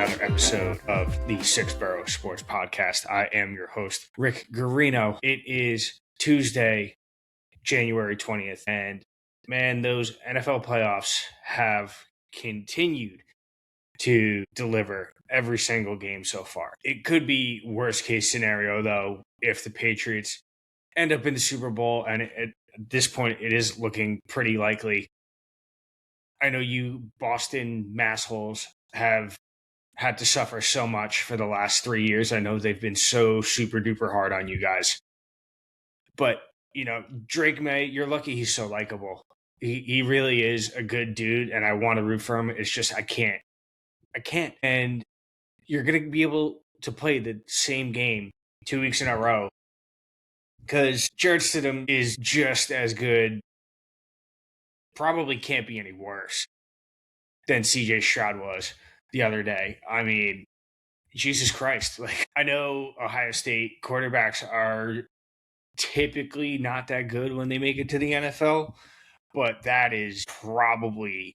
another episode of the Borough Sports Podcast. I am your host, Ricky Guerino. It is Tuesday, January 20th, and man, those NFL playoffs have continued to deliver every single game so far. It could be worst case scenario, though, if the Patriots end up in the Super Bowl, and at this point, it is looking pretty likely. I know you Boston massholes have had to suffer so much for the last 3 years. I know they've been so super duper hard on you guys. But, Drake May, you're lucky he's so likable. He really is a good dude, and I want to root for him. It's just I can't. And you're going to be able to play the same game 2 weeks in a row because Jared Stidham is just as good, probably can't be any worse than CJ Stroud was the other day. I mean, Jesus Christ. I know Ohio State quarterbacks are typically not that good when they make it to the NFL, but that is probably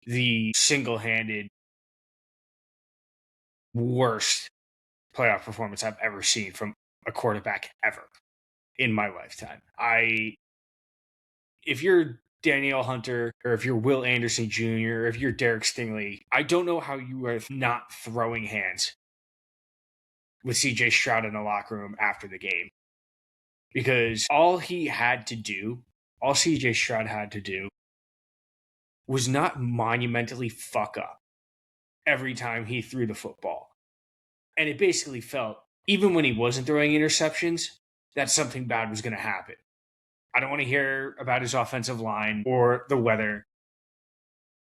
the single-handed worst playoff performance I've ever seen from a quarterback ever in my lifetime. If you're Danielle Hunter, or if you're Will Anderson Jr., or if you're Derek Stingley, I don't know how you are not throwing hands with CJ Stroud in the locker room after the game. Because all CJ Stroud had to do was not monumentally fuck up every time he threw the football. And it basically felt, even when he wasn't throwing interceptions, that something bad was going to happen. I don't want to hear about his offensive line or the weather.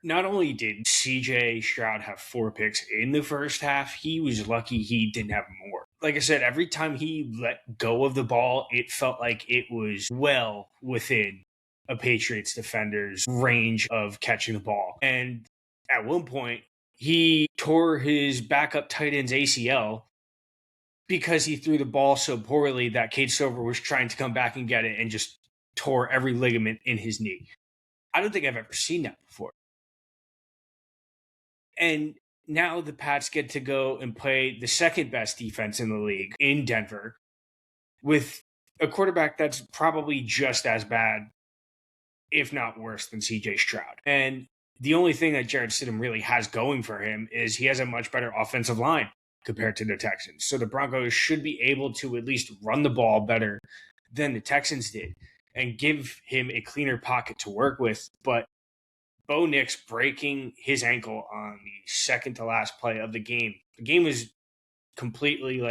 Not only did CJ Stroud have 4 picks in the first half, he was lucky he didn't have more. Like I said, every time he let go of the ball, it felt like it was well within a Patriots defender's range of catching the ball. And at one point, he tore his backup tight end's ACL because he threw the ball so poorly that Cade Stover was trying to come back and get it and just tore every ligament in his knee. I don't think I've ever seen that before. And now the Pats get to go and play the second best defense in the league in Denver with a quarterback that's probably just as bad, if not worse, than CJ Stroud. And the only thing that Jared Stidham really has going for him is he has a much better offensive line compared to the Texans. So the Broncos should be able to at least run the ball better than the Texans did and give him a cleaner pocket to work with. But Bo Nix breaking his ankle on the second to last play of the game. The game was completely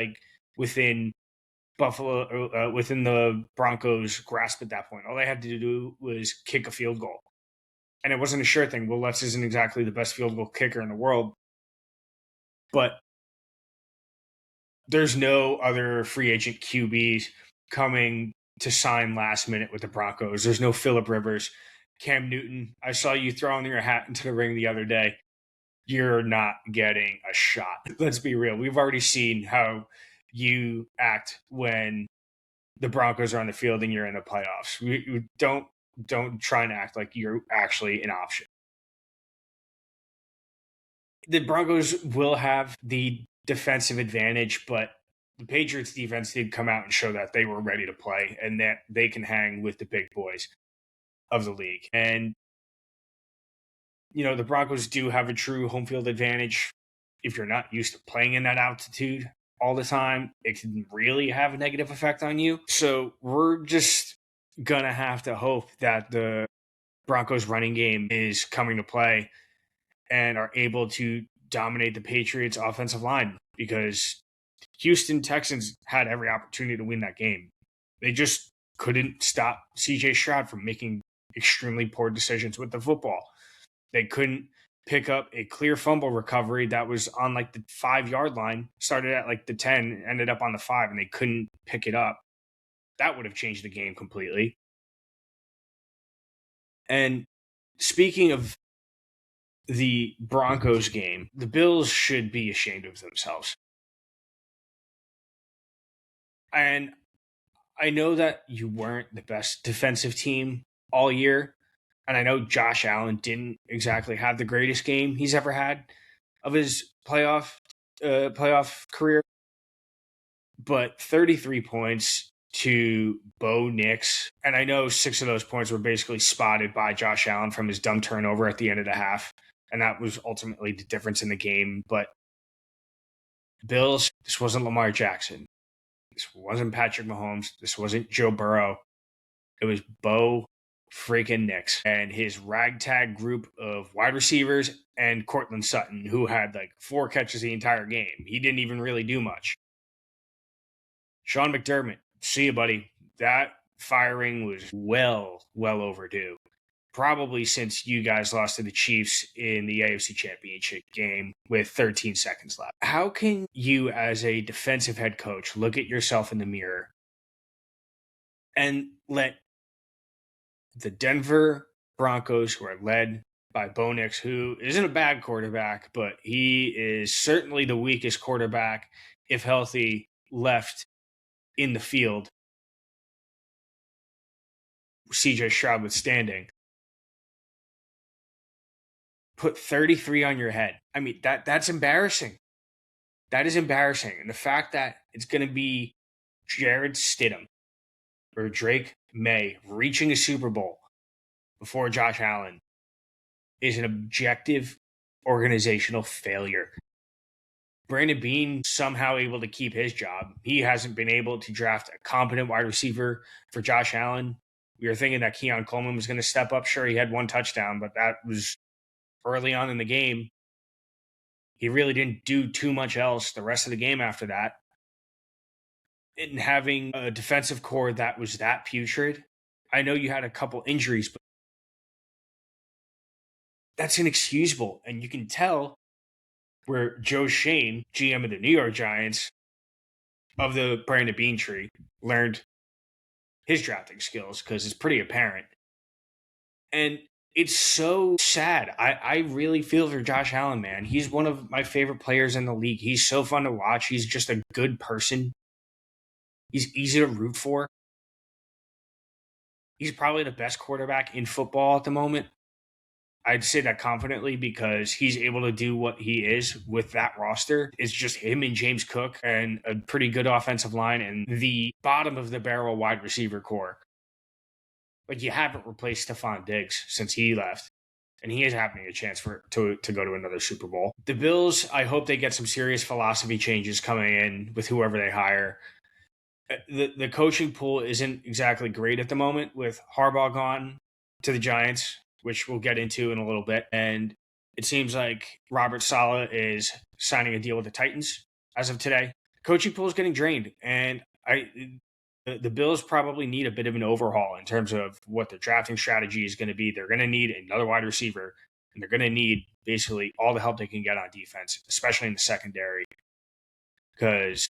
within the Broncos' grasp at that point. All they had to do was kick a field goal. And it wasn't a sure thing. Will Lutz isn't exactly the best field goal kicker in the world. But there's no other free agent QBs coming to sign last minute with the Broncos. There's no Phillip Rivers. Cam Newton, I saw you throwing your hat into the ring the other day. You're not getting a shot. Let's be real. We've already seen how you act when the Broncos are on the field and you're in the playoffs. We don't try and act like you're actually an option. The Broncos will have the defensive advantage, but the Patriots defense did come out and show that they were ready to play and that they can hang with the big boys of the league. And, the Broncos do have a true home field advantage. If you're not used to playing in that altitude all the time, it can really have a negative effect on you. So we're just going to have to hope that the Broncos running game is coming to play and are able to dominate the Patriots offensive line, because Houston Texans had every opportunity to win that game. They just couldn't stop CJ Stroud from making extremely poor decisions with the football. They couldn't pick up a clear fumble recovery that was on the 5-yard line, started at the 10, ended up on the 5, and they couldn't pick it up. That would have changed the game completely. And speaking of the Broncos game, the Bills should be ashamed of themselves. And I know that you weren't the best defensive team all year, and I know Josh Allen didn't exactly have the greatest game he's ever had, of his playoff career. But 33 points to Bo Nix. And I know 6 of those points were basically spotted by Josh Allen from his dumb turnover at the end of the half. And that was ultimately the difference in the game. But Bills, this wasn't Lamar Jackson. This wasn't Patrick Mahomes. This wasn't Joe Burrow. It was Bo freaking Nix and his ragtag group of wide receivers and Cortland Sutton, who had like 4 catches the entire game. He didn't even really do much. Sean McDermott, see you, buddy. That firing was well overdue. Probably since you guys lost to the Chiefs in the AFC Championship game with 13 seconds left. How can you, as a defensive head coach, look at yourself in the mirror and let the Denver Broncos, who are led by Bo Nix, who isn't a bad quarterback, but he is certainly the weakest quarterback, if healthy, left in the field, CJ Stroud withstanding, put 33 on your head. I mean, that's embarrassing. That is embarrassing. And the fact that it's going to be Jared Stidham or Drake May reaching a Super Bowl before Josh Allen is an objective organizational failure. Brandon Beane somehow able to keep his job. He hasn't been able to draft a competent wide receiver for Josh Allen. We were thinking that Keon Coleman was going to step up. Sure, he had 1 touchdown, but that was early on in the game. He really didn't do too much else the rest of the game after that. And having a defensive core that was that putrid, I know you had a couple injuries, but that's inexcusable. And you can tell where Joe Shane, GM of the New York Giants, of the Brandon Beane tree, learned his drafting skills, because it's pretty apparent. And it's so sad. I really feel for Josh Allen, man. He's one of my favorite players in the league. He's so fun to watch. He's just a good person. He's easy to root for. He's probably the best quarterback in football at the moment. I'd say that confidently because he's able to do what he is with that roster. It's just him and James Cook and a pretty good offensive line and the bottom of the barrel wide receiver core. But you haven't replaced Stephon Diggs since he left. And he is having a chance to go to another Super Bowl. The Bills, I hope they get some serious philosophy changes coming in with whoever they hire. The coaching pool isn't exactly great at the moment with Harbaugh gone to the Giants, which we'll get into in a little bit. And it seems like Robert Saleh is signing a deal with the Titans as of today. Coaching pool is getting drained. And the Bills probably need a bit of an overhaul in terms of what their drafting strategy is going to be. They're going to need another wide receiver, and they're going to need basically all the help they can get on defense, especially in the secondary, because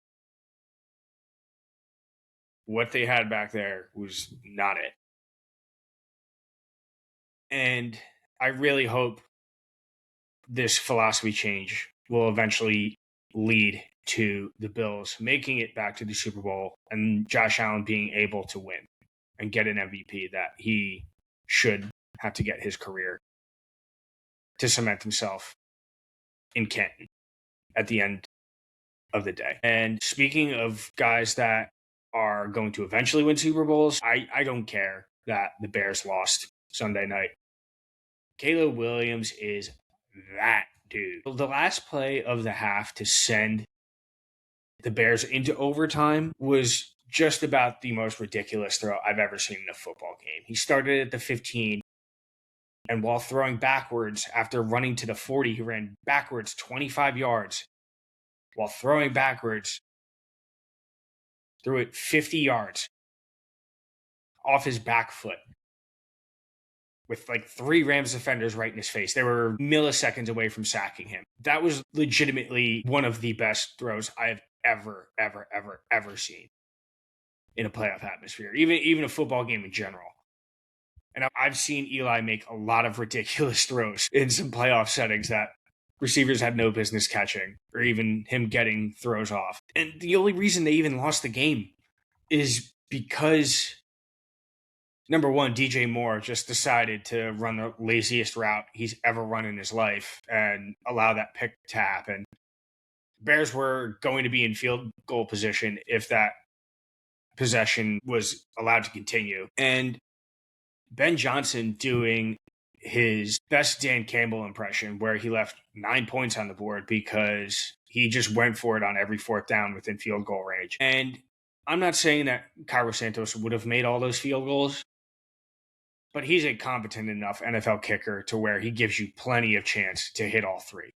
what they had back there was not it. And I really hope this philosophy change will eventually lead to the Bills making it back to the Super Bowl and Josh Allen being able to win and get an MVP that he should have to get his career to cement himself in Canton at the end of the day. And speaking of guys that are going to eventually win Super Bowls, I don't care that the Bears lost Sunday night. Caleb Williams is that dude. The last play of the half to send the Bears into overtime was just about the most ridiculous throw I've ever seen in a football game. He started at the 15, and while throwing backwards after running to the 40, he ran backwards 25 yards. While throwing backwards, threw it 50 yards off his back foot with like 3 Rams defenders right in his face. They were milliseconds away from sacking him. That was legitimately one of the best throws I've ever seen in a playoff atmosphere, even a football game in general. And I've seen Eli make a lot of ridiculous throws in some playoff settings that receivers had no business catching, or even him getting throws off. And the only reason they even lost the game is because Number one, DJ Moore just decided to run the laziest route he's ever run in his life and allow that pick to happen. Bears were going to be in field goal position if that possession was allowed to continue. And Ben Johnson doing his best Dan Campbell impression, where he left 9 points on the board because he just went for it on every fourth down within field goal range. And I'm not saying that Cairo Santos would have made all those field goals, but he's a competent enough NFL kicker to where he gives you plenty of chance to hit all three,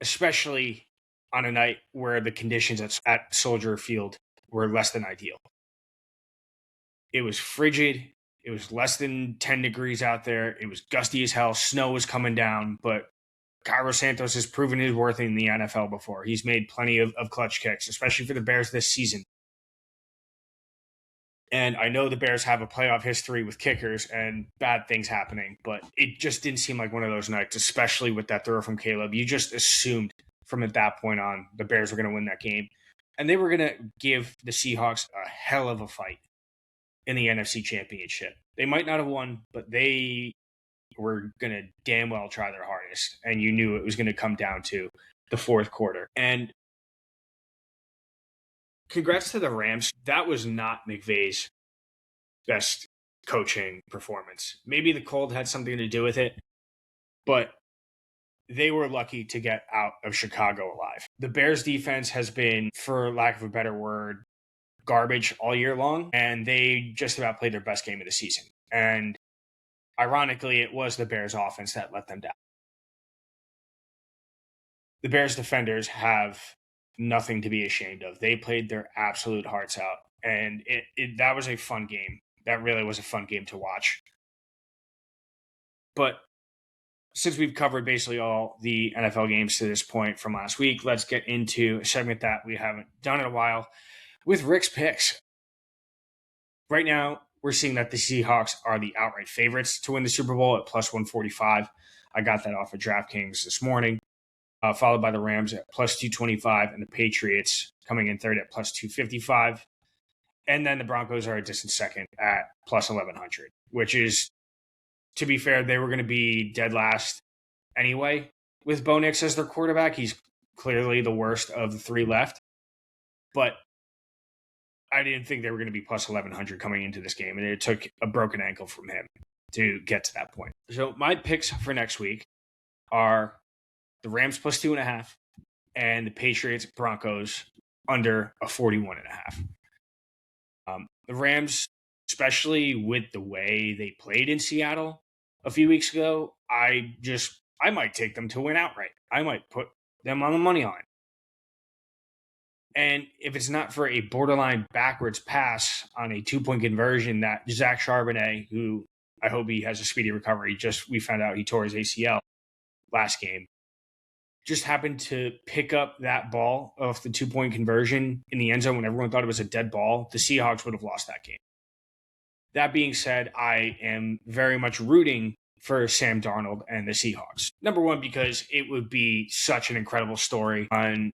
especially on a night where the conditions at Soldier Field were less than ideal. It was frigid. It was less than 10 degrees out there. It was gusty as hell. Snow was coming down, but Cairo Santos has proven his worth in the NFL before. He's made plenty of clutch kicks, especially for the Bears this season. And I know the Bears have a playoff history with kickers and bad things happening, but it just didn't seem like one of those nights, especially with that throw from Caleb. You just assumed from at that point on the Bears were going to win that game. And they were going to give the Seahawks a hell of a fight in the NFC Championship. They might not have won, but they were going to damn well try their hardest. And you knew it was going to come down to the fourth quarter. And congrats to the Rams. That was not McVay's best coaching performance. Maybe the cold had something to do with it, but they were lucky to get out of Chicago alive. The Bears defense has been, for lack of a better word, garbage all year long, and they just about played their best game of the season. And ironically, it was the Bears offense that let them down. The Bears defenders have nothing to be ashamed of. They played their absolute hearts out, and that was a fun game. That really was a fun game to watch. But since we've covered basically all the NFL games to this point from last week, let's get into a segment that we haven't done in a while with Rick's picks. Right now, we're seeing that the Seahawks are the outright favorites to win the Super Bowl at plus 145. I got that off of DraftKings this morning, followed by the Rams at plus 225 and the Patriots coming in third at plus 255. And then the Broncos are a distant second at plus 1100, which is, to be fair, they were going to be dead last anyway with Bo Nix as their quarterback. He's clearly the worst of the three left. But I didn't think they were going to be plus 1100 coming into this game, and it took a broken ankle from him to get to that point. So my picks for next week are the Rams plus 2.5 and the Patriots Broncos under a 41.5. The Rams, especially with the way they played in Seattle a few weeks ago, I might take them to win outright. I might put them on the money line. And if it's not for a borderline backwards pass on a 2-point conversion that Zach Charbonnet, who I hope he has a speedy recovery, we found out he tore his ACL last game, just happened to pick up that ball off the 2-point conversion in the end zone when everyone thought it was a dead ball, the Seahawks would have lost that game. That being said, I am very much rooting for Sam Darnold and the Seahawks. Number one, because it would be such an incredible story on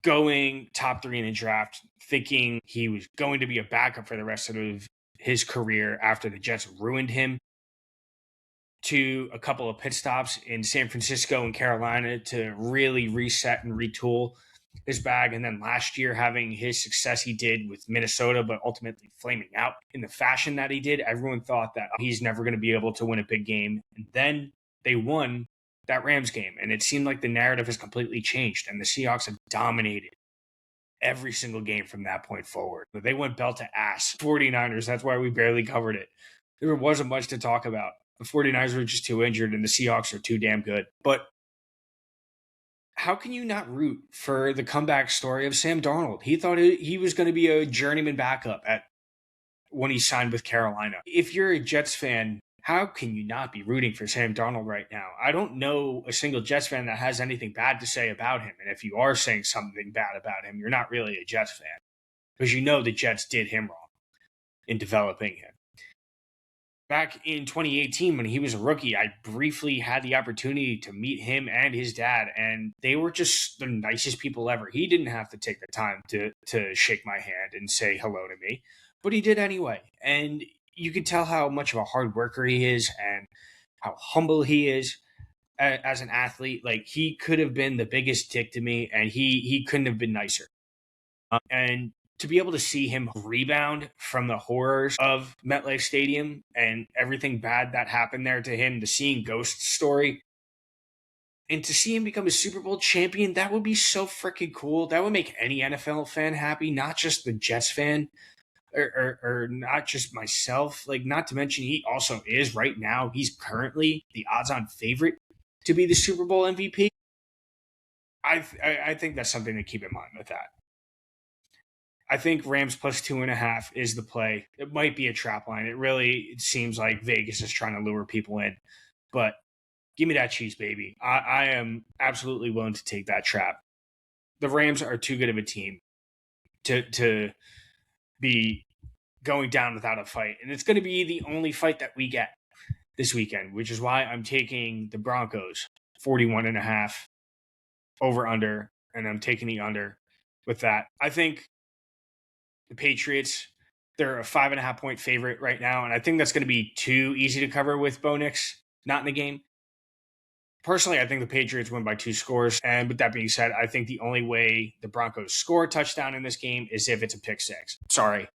going top 3 in the draft, thinking he was going to be a backup for the rest of his career after the Jets ruined him, to a couple of pit stops in San Francisco and Carolina to really reset and retool his bag. And then last year, having his success he did with Minnesota, but ultimately flaming out in the fashion that he did. Everyone thought that he's never going to be able to win a big game. And then they won that Rams game. And it seemed like the narrative has completely changed. And the Seahawks have dominated every single game from that point forward. They went belt to ass. 49ers, that's why we barely covered it. There wasn't much to talk about. The 49ers were just too injured, and the Seahawks are too damn good. But how can you not root for the comeback story of Sam Darnold? He thought he was going to be a journeyman backup when he signed with Carolina. If you're a Jets fan, how can you not be rooting for Sam Darnold right now? I don't know a single Jets fan that has anything bad to say about him. And if you are saying something bad about him, you're not really a Jets fan, because you know the Jets did him wrong in developing him. Back in 2018, when he was a rookie, I briefly had the opportunity to meet him and his dad, and they were just the nicest people ever. He didn't have to take the time to shake my hand and say hello to me, but he did anyway. And you can tell how much of a hard worker he is and how humble he is as an athlete. Like, he could have been the biggest dick to me, and he couldn't have been nicer. And to be able to see him rebound from the horrors of MetLife Stadium and everything bad that happened there to him, the Seeing Ghosts story, and to see him become a Super Bowl champion, that would be so freaking cool. That would make any NFL fan happy, not just the Jets fan or not just myself. Like, not to mention, he also is right now, he's currently the odds-on favorite to be the Super Bowl MVP. I think that's something to keep in mind with that. I think Rams plus 2.5 is the play. It might be a trap line. It seems like Vegas is trying to lure people in. But give me that cheese, baby. I am absolutely willing to take that trap. The Rams are too good of a team to be going down without a fight. And it's going to be the only fight that we get this weekend, which is why I'm taking the Broncos 41.5 over under, and I'm taking the under with that. I think the Patriots, they're a 5.5 point favorite right now, and I think that's going to be too easy to cover with Bo Nix not in the game. Personally, I think the Patriots win by 2 scores. And with that being said, I think the only way the Broncos score a touchdown in this game is if it's a pick six. Sorry.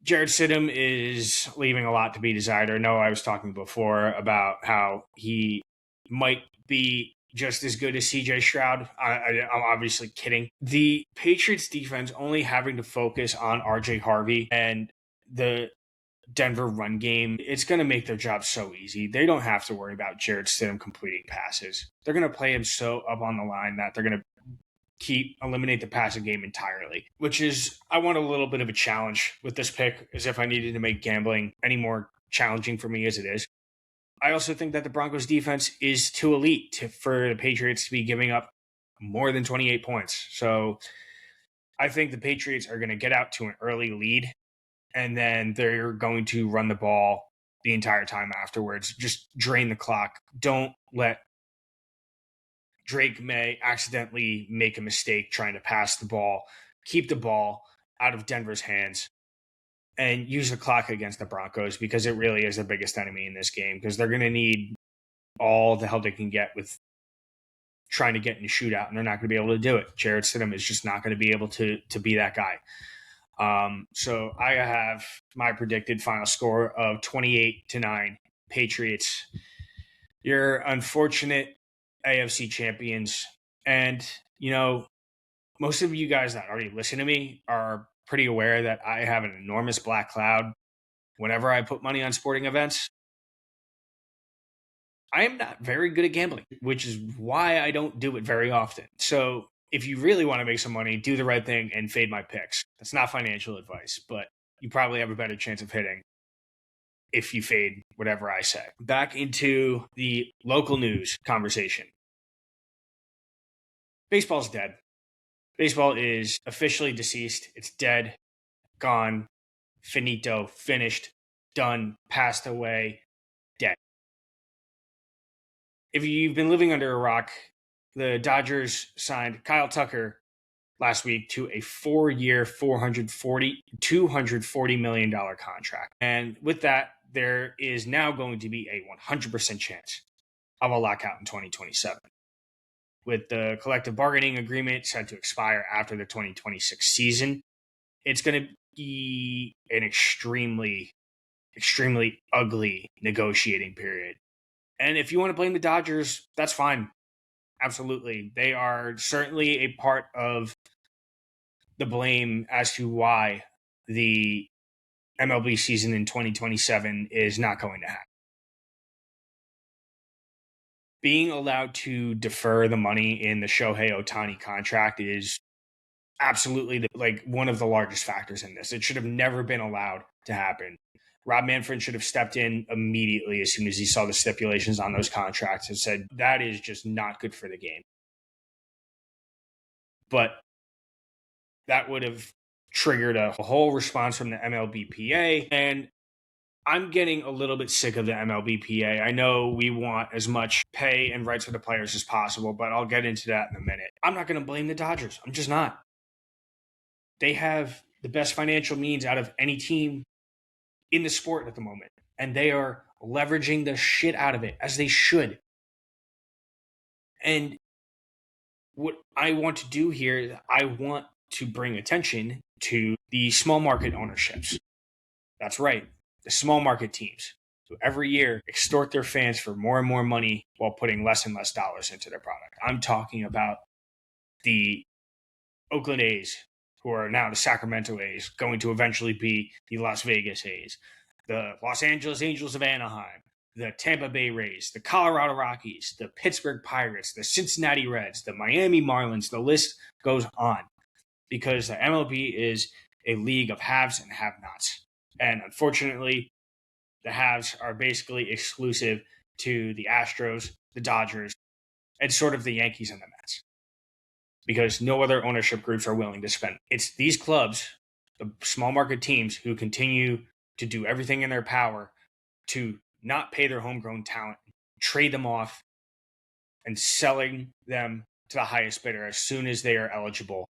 Jared Stidham is leaving a lot to be desired. I know I was talking before about how he might be just as good as CJ Stroud. I'm obviously kidding. The Patriots defense only having to focus on RJ Harvey and the Denver run game, it's going to make their job so easy. They don't have to worry about Jared Stidham completing passes. They're going to play him so up on the line that they're going to eliminate the passing game entirely, which is, I want a little bit of a challenge with this pick, as if I needed to make gambling any more challenging for me as it is. I also think that the Broncos defense is too elite for the Patriots to be giving up more than 28 points. So I think the Patriots are going to get out to an early lead, and then they're going to run the ball the entire time afterwards. Just drain the clock. Don't let Drake May accidentally make a mistake trying to pass the ball. Keep the ball out of Denver's hands and use the clock against the Broncos, because it really is their biggest enemy in this game, because they're going to need all the help they can get with trying to get in a shootout, and they're not going to be able to do it. Jared Stidham is just not going to be able to be that guy. So I have my predicted final score of 28-9 Patriots. You're unfortunate AFC champions. And, most of you guys that already listen to me are pretty aware that I have an enormous black cloud whenever I put money on sporting events. I am not very good at gambling, which is why I don't do it very often. So if you really want to make some money, do the right thing and fade my picks. That's not financial advice, but you probably have a better chance of hitting if you fade whatever I say. Back into the local news conversation. Baseball's dead. Baseball is officially deceased. It's dead, gone, finito, finished, done, passed away, dead. If you've been living under a rock, the Dodgers signed Kyle Tucker last week to a 4-year, $240 million contract. And with that, there is now going to be a 100% chance of a lockout in 2027. With the collective bargaining agreement set to expire after the 2026 season, it's going to be an extremely, extremely ugly negotiating period. And if you want to blame the Dodgers, that's fine. Absolutely. They are certainly a part of the blame as to why the MLB season in 2027 is not going to happen. Being allowed to defer the money in the Shohei Ohtani contract is absolutely one of the largest factors in this. It should have never been allowed to happen. Rob Manfred should have stepped in immediately as soon as he saw the stipulations on those contracts and said, that is just not good for the game. But that would have triggered a whole response from the MLBPA. And I'm getting a little bit sick of the MLBPA. I know we want as much pay and rights for the players as possible, but I'll get into that in a minute. I'm not going to blame the Dodgers. I'm just not. They have the best financial means out of any team in the sport at the moment. And they are leveraging the shit out of it, as they should. And what I want to do here is I want to bring attention to the small market ownerships. That's right, the small market teams who every year extort their fans for more and more money while putting less and less dollars into their product. I'm talking about the Oakland A's, who are now the Sacramento A's, going to eventually be the Las Vegas A's, the Los Angeles Angels of Anaheim, the Tampa Bay Rays, the Colorado Rockies, the Pittsburgh Pirates, the Cincinnati Reds, the Miami Marlins. The list goes on, because the MLB is a league of haves and have-nots. And unfortunately, the haves are basically exclusive to the Astros, the Dodgers, and sort of the Yankees and the Mets, because no other ownership groups are willing to spend. It's these clubs, the small market teams, who continue to do everything in their power to not pay their homegrown talent, trade them off, and selling them to the highest bidder as soon as they are eligible,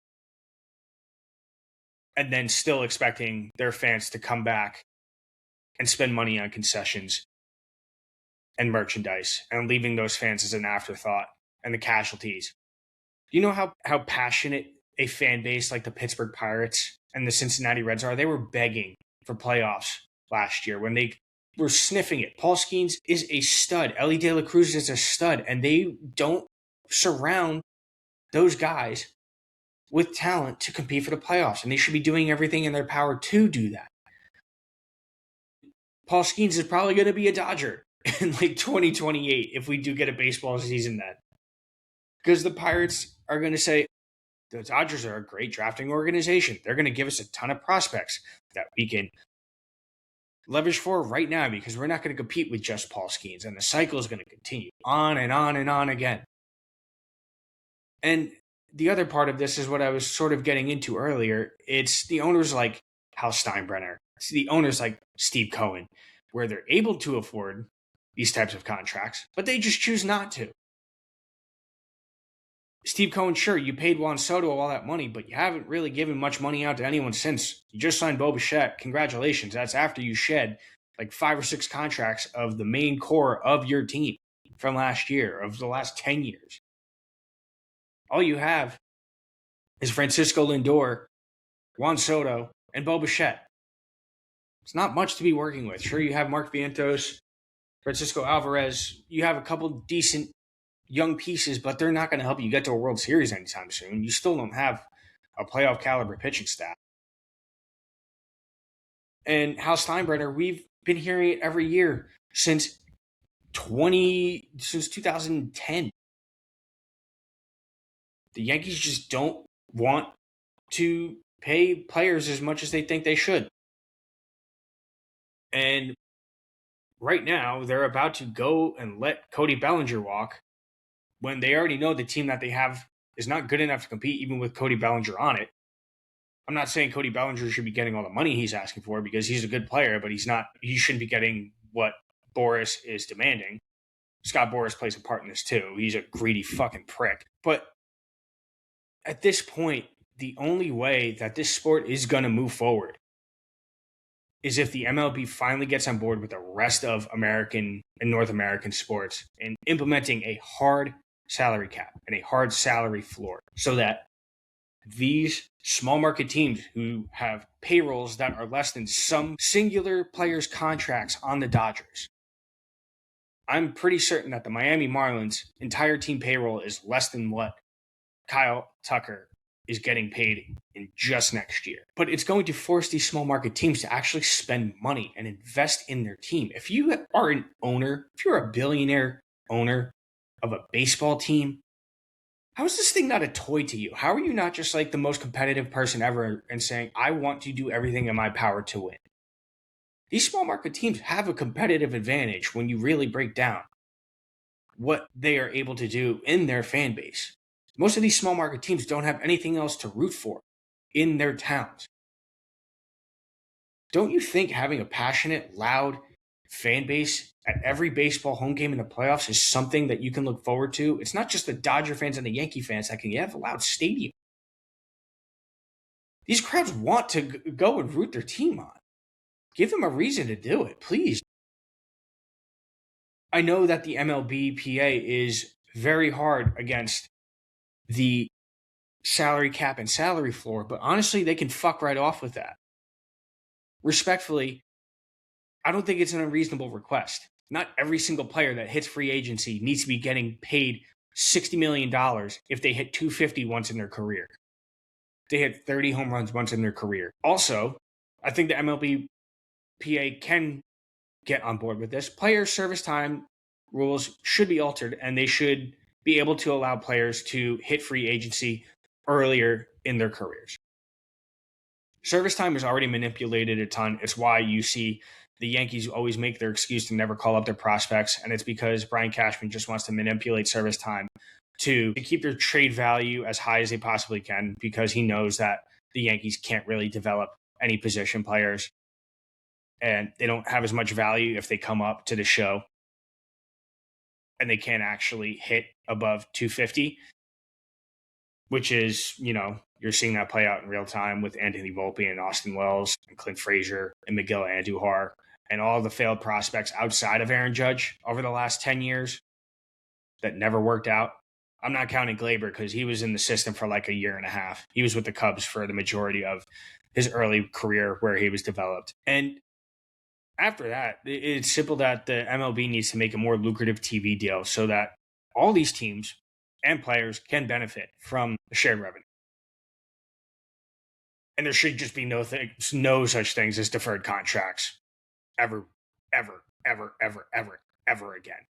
and then still expecting their fans to come back and spend money on concessions and merchandise, and leaving those fans as an afterthought and the casualties. You know how passionate a fan base like the Pittsburgh Pirates and the Cincinnati Reds are? They were begging for playoffs last year when they were sniffing it. Paul Skeens is a stud. Ellie De La Cruz is a stud. And they don't surround those guys with talent to compete for the playoffs. And they should be doing everything in their power to do that. Paul Skeens is probably going to be a Dodger in like 2028 if we do get a baseball season then. Because the Pirates are going to say, the Dodgers are a great drafting organization. They're going to give us a ton of prospects that we can leverage for right now, because we're not going to compete with just Paul Skeens. And the cycle is going to continue on and on and on again. And the other part of this is what I was sort of getting into earlier. It's the owners like Hal Steinbrenner. It's the owners like Steve Cohen, where they're able to afford these types of contracts, but they just choose not to. Steve Cohen, sure, you paid Juan Soto all that money, but you haven't really given much money out to anyone since. You just signed Bo Bichette. Congratulations. That's after you shed like 5 or 6 contracts of the main core of your team from last year, of the last 10 years. All you have is Francisco Lindor, Juan Soto, and Bo Bichette. It's not much to be working with. Sure, you have Mark Vientos, Francisco Alvarez. You have a couple decent young pieces, but they're not going to help you get to a World Series anytime soon. You still don't have a playoff caliber pitching staff. And Hal Steinbrenner, we've been hearing it every year since 2010. The Yankees just don't want to pay players as much as they think they should. And right now, they're about to go and let Cody Bellinger walk, when they already know the team that they have is not good enough to compete even with Cody Bellinger on it. I'm not saying Cody Bellinger should be getting all the money he's asking for, because he's a good player, but he shouldn't be getting what Boras is demanding. Scott Boras plays a part in this too. He's a greedy fucking prick. But at this point, the only way that this sport is going to move forward is if the MLB finally gets on board with the rest of American and North American sports and implementing a hard salary cap and a hard salary floor, so that these small market teams who have payrolls that are less than some singular players' contracts on the Dodgers. I'm pretty certain that the Miami Marlins' entire team payroll is less than what Kyle Tucker is getting paid in just next year. But it's going to force these small market teams to actually spend money and invest in their team. If you are an owner, if you're a billionaire owner of a baseball team, how is this thing not a toy to you? How are you not just like the most competitive person ever and saying, I want to do everything in my power to win? These small market teams have a competitive advantage when you really break down what they are able to do in their fan base. Most of these small market teams don't have anything else to root for in their towns. Don't you think having a passionate, loud fan base at every baseball home game in the playoffs is something that you can look forward to? It's not just the Dodger fans and the Yankee fans that can have a loud stadium. These crowds want to go and root their team on. Give them a reason to do it, please. I know that the MLBPA is very hard against the salary cap and salary floor, but honestly, they can fuck right off with that. Respectfully, I don't think it's an unreasonable request. Not every single player that hits free agency needs to be getting paid $60 million if they hit 250 once in their career. They hit 30 home runs once in their career. Also, I think the MLBPA can get on board with this. Player service time rules should be altered, and they should be able to allow players to hit free agency earlier in their careers. Service time is already manipulated a ton. It's why you see the Yankees always make their excuse to never call up their prospects, and it's because Brian Cashman just wants to manipulate service time to keep their trade value as high as they possibly can, because he knows that the Yankees can't really develop any position players, and they don't have as much value if they come up to the show and they can't actually hit above 250, which is, you're seeing that play out in real time with Anthony Volpe and Austin Wells and Clint Frazier and Miguel Andujar and all the failed prospects outside of Aaron Judge over the last 10 years that never worked out. I'm not counting Glaber because he was in the system for like a year and a half. He was with the Cubs for the majority of his early career where he was developed. And after that, it's simple that the MLB needs to make a more lucrative TV deal so that all these teams and players can benefit from the shared revenue. And there should just be no such things as deferred contracts ever again.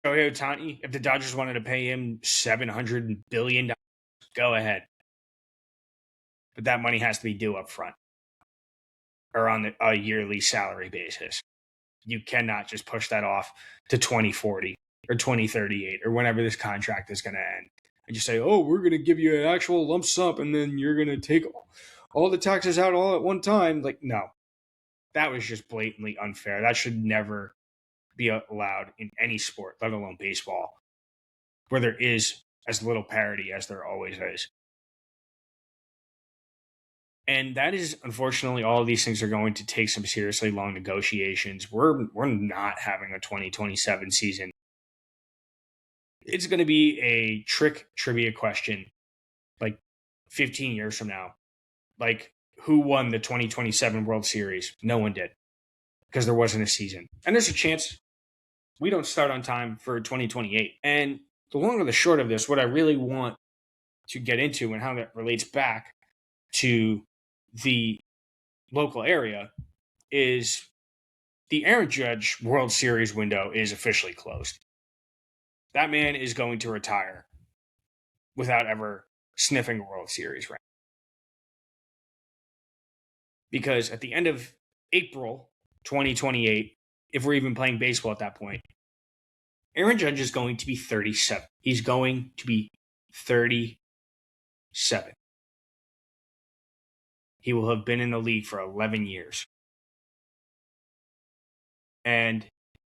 Shohei Ohtani, if the Dodgers wanted to pay him $700 billion, go ahead. But that money has to be due up front or on a yearly salary basis. You cannot just push that off to 2040 or 2038 or whenever this contract is going to end. And just say, oh, we're going to give you an actual lump sum and then you're going to take all the taxes out all at one time. Like, no. That was just blatantly unfair. That should never be allowed in any sport, let alone baseball, where there is as little parity as there always is. And that is, unfortunately, all of these things are going to take some seriously long negotiations. We're not having a 2027 season. It's going to be a trick trivia question like 15 years from now. Like, who won the 2027 World Series? No one did because there wasn't a season. And there's a chance we don't start on time for 2028. And the long or the short of this, what I really want to get into and how that relates back to the local area is the Aaron Judge World Series window is officially closed. That man is going to retire without ever sniffing a World Series ring. Because at the end of April 2028, if we're even playing baseball at that point, Aaron Judge is going to be 37. He's going to be 37. He will have been in the league for 11 years. And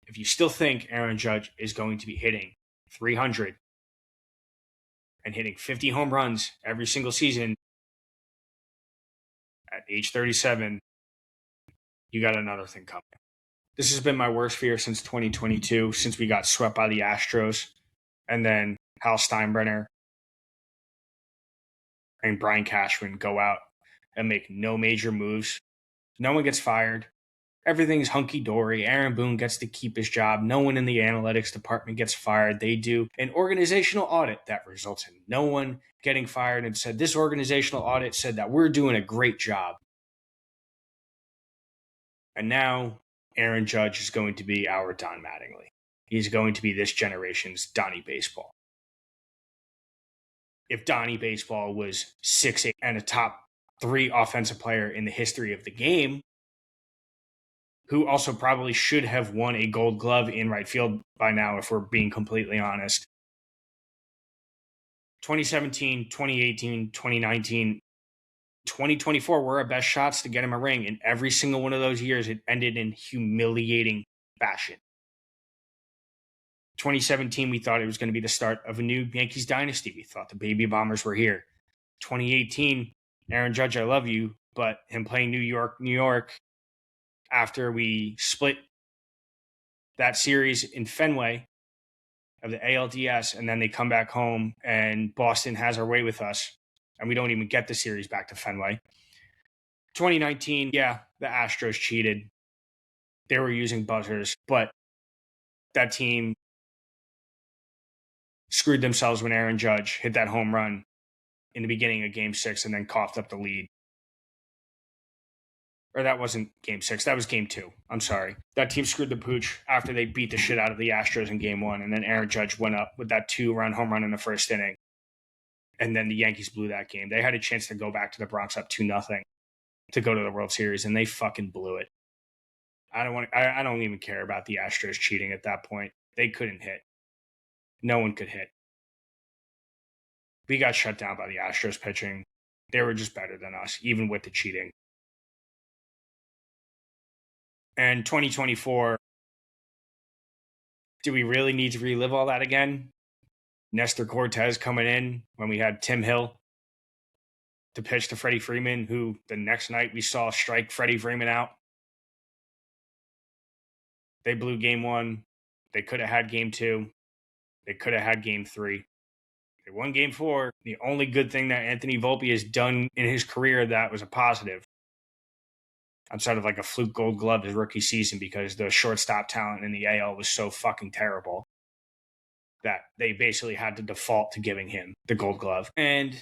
if you still think Aaron Judge is going to be hitting 300 and hitting 50 home runs every single season at age 37, you got another thing coming. This has been my worst fear since 2022, since we got swept by the Astros, and then Hal Steinbrenner and Brian Cashman go out and make no major moves. No one gets fired. Everything's hunky-dory. Aaron Boone gets to keep his job. No one in the analytics department gets fired. They do an organizational audit that results in no one getting fired and said, this organizational audit said that we're doing a great job. And now Aaron Judge is going to be our Don Mattingly. He's going to be this generation's Donnie Baseball. If Donnie Baseball was 6'8" and a top 3 offensive player in the history of the game, who also probably should have won a Gold Glove in right field by now, if we're being completely honest. 2017, 2018, 2019, 2024 were our best shots to get him a ring. And every single one of those years, it ended in humiliating fashion. 2017, we thought it was going to be the start of a new Yankees dynasty. We thought the baby bombers were here. 2018, Aaron Judge, I love you, but him playing New York, after we split that series in Fenway of the ALDS, and then they come back home and Boston has our way with us, and we don't even get the series back to Fenway. 2019, yeah, the Astros cheated. They were using buzzers, but that team screwed themselves when Aaron Judge hit that home run in the beginning of Game 6 and then coughed up the lead. Or that wasn't Game 6. That was Game 2. I'm sorry. That team screwed the pooch after they beat the shit out of the Astros in Game 1, and then Aaron Judge went up with that 2-run home run in the first inning. And then the Yankees blew that game. They had a chance to go back to the Bronx up 2-0 to go to the World Series, and they fucking blew it. I don't even care about the Astros cheating at that point. They couldn't hit. No one could hit. We got shut down by the Astros pitching. They were just better than us, even with the cheating. And 2024, do we really need to relive all that again? Nestor Cortez coming in when we had Tim Hill to pitch to Freddie Freeman, who the next night we saw strike Freddie Freeman out. They blew Game 1. They could have had Game 2. They could have had Game 3. They won Game 4. The only good thing that Anthony Volpe has done in his career that was a positive, outside of like a fluke Gold Glove his rookie season, because the shortstop talent in the AL was so fucking terrible that they basically had to default to giving him the Gold Glove. And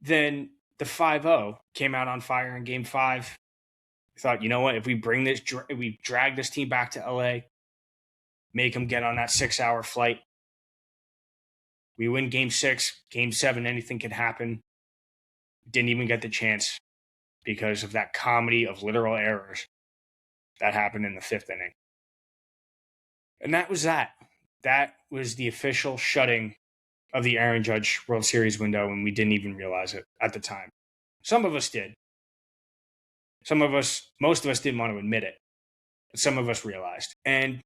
then the 5-0 came out on fire in Game 5. I thought, you know what? If we we drag this team back to LA, make them get on that 6-hour flight, we win Game 6, Game 7, anything could happen. Didn't even get the chance because of that comedy of literal errors that happened in the 5th inning. And that was that. That was the official shutting of the Aaron Judge World Series window, and we didn't even realize it at the time. Some of us did. Most of us didn't want to admit it. But some of us realized. And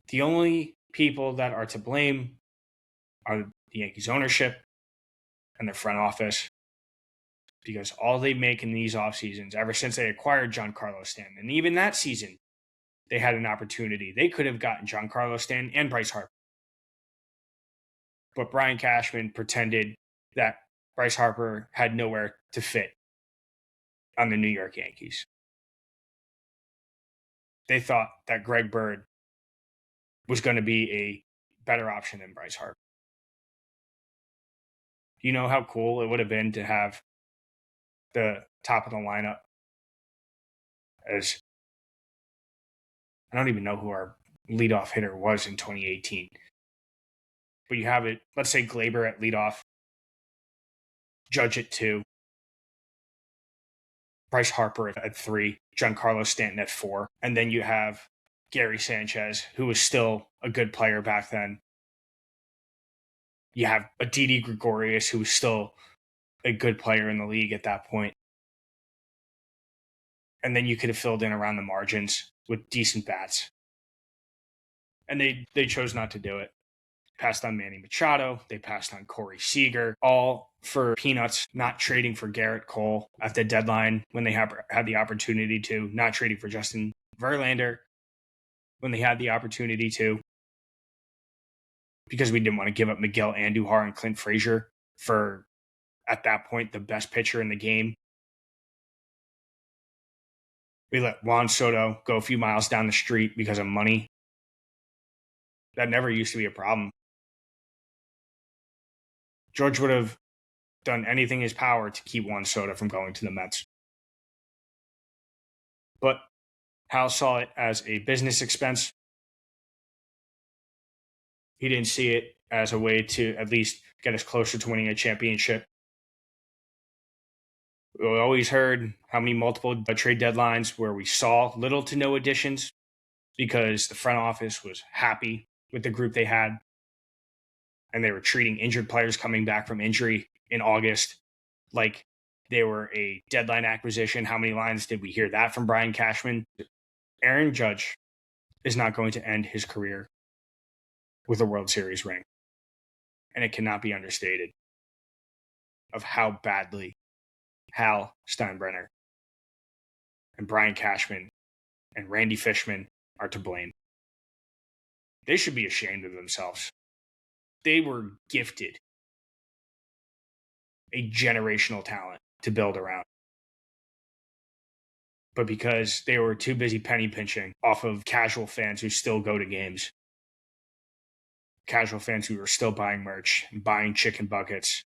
the only people that are to blame are the Yankees ownership and their front office, because all they make in these off seasons, ever since they acquired Giancarlo Stanton, and even that season, they had an opportunity. They could have gotten Giancarlo Stanton and Bryce Harper. But Brian Cashman pretended that Bryce Harper had nowhere to fit on the New York Yankees. They thought that Greg Bird was going to be a better option than Bryce Harper. You know how cool it would have been to have the top of the lineup as, I don't even know who our leadoff hitter was in 2018. But you have it, let's say Glaber at leadoff, Judge at 2, Bryce Harper at 3, Giancarlo Stanton at 4, and then you have Gary Sanchez, who was still a good player back then. You have a Didi Gregorius, who was still a good player in the league at that point. And then you could have filled in around the margins with decent bats. And they chose not to do it. Passed on Manny Machado. They passed on Corey Seager, all for peanuts, not trading for Garrett Cole at the deadline when they had the opportunity to, not trading for Justin Verlander when they had the opportunity to, because we didn't want to give up Miguel Andujar and Clint Frazier for, at that point, the best pitcher in the game. We let Juan Soto go a few miles down the street because of money. That never used to be a problem. George would have done anything in his power to keep Juan Soto from going to the Mets. But Hal saw it as a business expense. He didn't see it as a way to at least get us closer to winning a championship. We always heard how many multiple trade deadlines where we saw little to no additions because the front office was happy with the group they had, and they were treating injured players coming back from injury in August like they were a deadline acquisition. How many lines did we hear that from Brian Cashman? Aaron Judge is not going to end his career with a World Series ring, and it cannot be understated. of how badly Hal Steinbrenner and Brian Cashman and Randy Fishman are to blame. They should be ashamed of themselves. They were gifted a generational talent to build around. But because they were too busy penny pinching off of casual fans who still go to games, casual fans who are still buying merch, buying chicken buckets,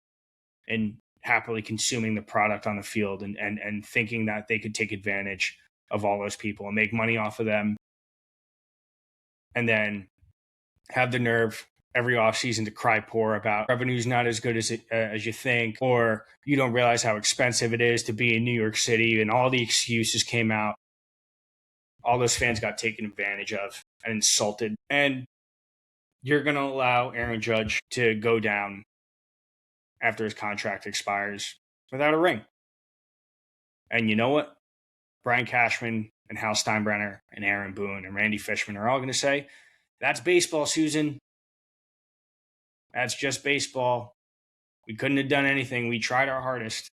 and happily consuming the product on the field and thinking that they could take advantage of all those people and make money off of them, and then have the nerve every offseason to cry poor about revenue's not as good as you think, or you don't realize how expensive it is to be in New York City, and all the excuses came out. All those fans got taken advantage of and insulted. And you're going to allow Aaron Judge to go down after his contract expires without a ring. And you know what? Brian Cashman and Hal Steinbrenner and Aaron Boone and Randy Fishman are all going to say, that's baseball, Susan. That's just baseball. We couldn't have done anything. We tried our hardest.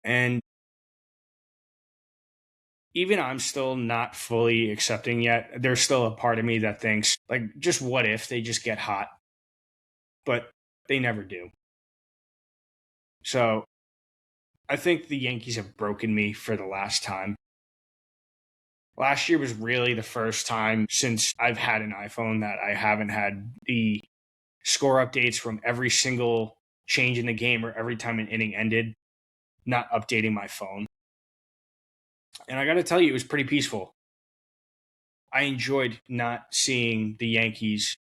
And even I'm still not fully accepting yet. There's still a part of me that thinks, like, just what if they just get hot? But they never do. So I think the Yankees have broken me for the last time. Last year was really the first time since I've had an iPhone that I haven't had the score updates from every single change in the game or every time an inning ended, not updating my phone. And I got to tell you, it was pretty peaceful. I enjoyed not seeing the Yankees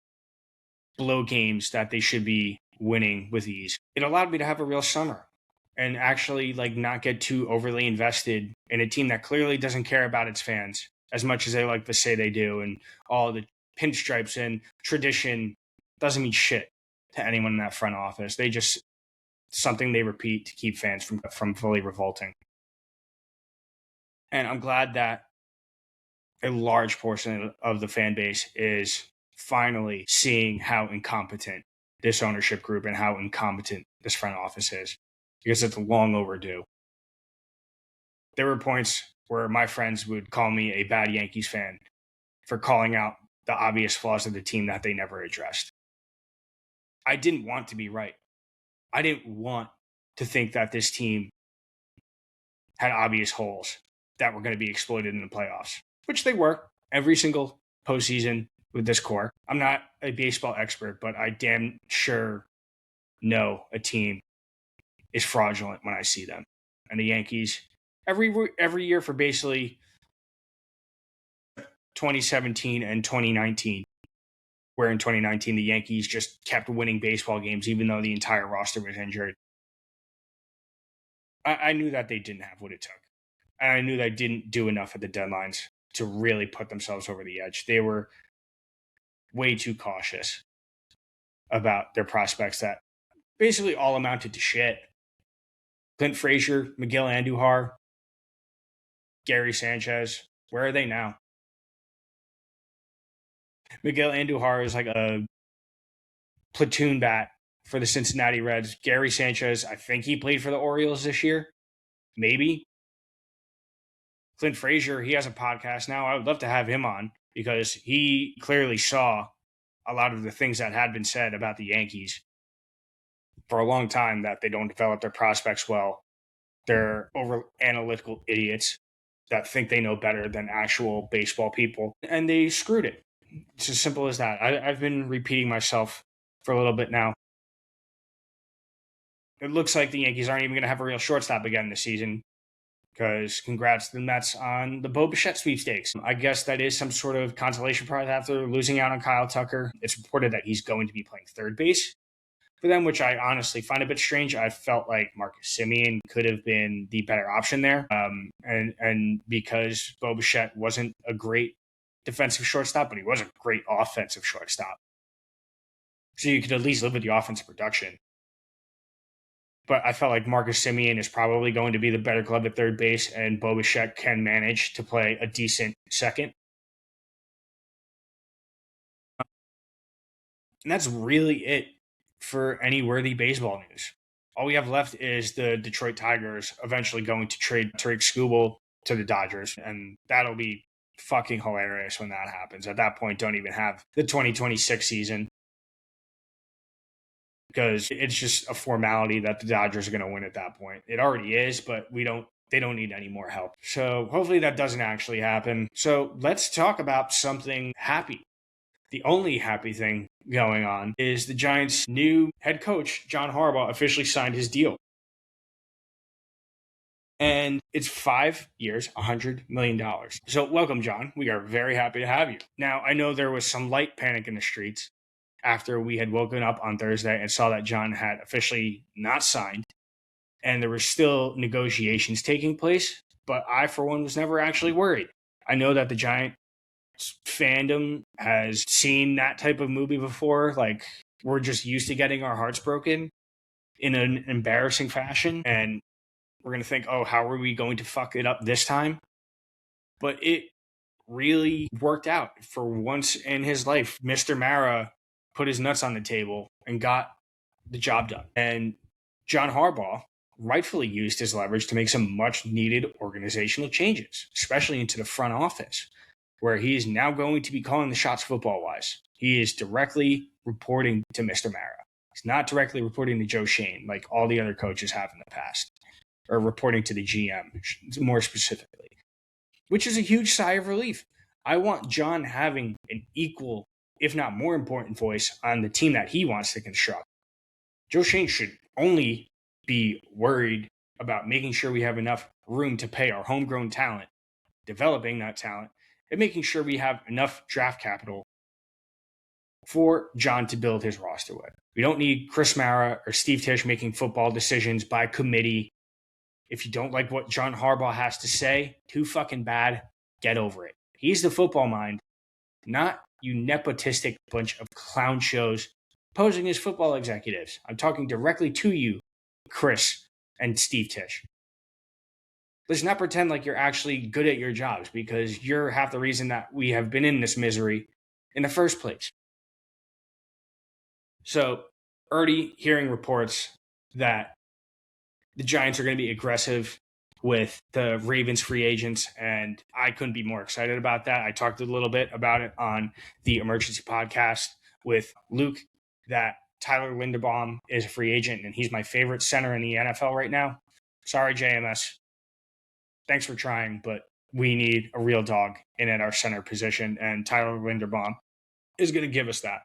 blow games that they should be winning with ease. It allowed me to have a real summer and actually not get too overly invested in a team that clearly doesn't care about its fans as much as they like to say they do. And all the pinstripes and tradition doesn't mean shit to anyone in that front office. They just something they repeat to keep fans from fully revolting. And I'm glad that a large portion of the fan base is finally seeing how incompetent this ownership group and how incompetent this front office is, because it's long overdue. There were points where my friends would call me a bad Yankees fan for calling out the obvious flaws of the team that they never addressed. I didn't want to be right. I didn't want to think that this team had obvious holes that were going to be exploited in the playoffs, which they were every single postseason with this core. I'm not a baseball expert, but I damn sure know a team is fraudulent when I see them. And the Yankees, every year for basically 2017 and 2019, where in 2019 the Yankees just kept winning baseball games even though the entire roster was injured. I knew that they didn't have what it took. And I knew they didn't do enough at the deadlines to really put themselves over the edge. They were way too cautious about their prospects that basically all amounted to shit. Clint Frazier, Miguel Andujar, Gary Sanchez, where are they now? Miguel Andujar is like a platoon bat for the Cincinnati Reds. Gary Sanchez, I think he played for the Orioles this year. Maybe. Clint Frazier, he has a podcast now. I would love to have him on because he clearly saw a lot of the things that had been said about the Yankees for a long time, that they don't develop their prospects well. They're over analytical idiots that think they know better than actual baseball people, and they screwed it. It's as simple as that. I've been repeating myself for a little bit now. It looks like the Yankees aren't even going to have a real shortstop again this season, because congrats to the Mets on the Bo Bichette sweepstakes. I guess that is some sort of consolation prize after losing out on Kyle Tucker. It's reported that he's going to be playing third base for them, which I honestly find a bit strange. I felt like Marcus Semien could have been the better option there. And because Bo Bichette wasn't a great defensive shortstop, but he was a great offensive shortstop. So you could at least live with the offensive production. But I felt like Marcus Semien is probably going to be the better glove at third base, and Bo Bichette can manage to play a decent second. And that's really it for any worthy baseball news. All we have left is the Detroit Tigers eventually going to trade Tariq Skubal to the Dodgers, and that'll be fucking hilarious when that happens. At that point, don't even have the 2026 season because it's just a formality that the Dodgers are going to win at that point. It already is, but they don't need any more help. So hopefully that doesn't actually happen. So let's talk about something happy. The only happy thing going on is the Giants' new head coach, John Harbaugh, officially signed his deal. And it's 5 years, $100 million. So welcome, John. We are very happy to have you. Now, I know there was some light panic in the streets after we had woken up on Thursday and saw that John had officially not signed. And there were still negotiations taking place. But I, for one, was never actually worried. I know that the Giants fandom has seen that type of movie before. Like, we're just used to getting our hearts broken in an embarrassing fashion. And we're going to think, oh, how are we going to fuck it up this time? But it really worked out. For once in his life, Mr. Mara put his nuts on the table and got the job done. And John Harbaugh rightfully used his leverage to make some much needed organizational changes, especially into the front office, where he is now going to be calling the shots football-wise. He is directly reporting to Mr. Mara. He's not directly reporting to Joe Shane like all the other coaches have in the past, or reporting to the GM, more specifically, which is a huge sigh of relief. I want John having an equal, if not more important voice on the team that he wants to construct. Joe Shane should only be worried about making sure we have enough room to pay our homegrown talent, developing that talent, and making sure we have enough draft capital for John to build his roster with. We don't need Chris Mara or Steve Tisch making football decisions by committee. If you don't like what John Harbaugh has to say, too fucking bad, get over it. He's the football mind, not you nepotistic bunch of clown shows posing as football executives. I'm talking directly to you, Chris and Steve Tisch. Let's not pretend like you're actually good at your jobs, because you're half the reason that we have been in this misery in the first place. So, already hearing reports that the Giants are going to be aggressive with the Ravens free agents, and I couldn't be more excited about that. I talked a little bit about it on the Emergency Podcast with Luke, that Tyler Linderbaum is a free agent, and he's my favorite center in the NFL right now. Sorry, JMS. Thanks for trying, but we need a real dog in at our center position, and Tyler Linderbaum is going to give us that.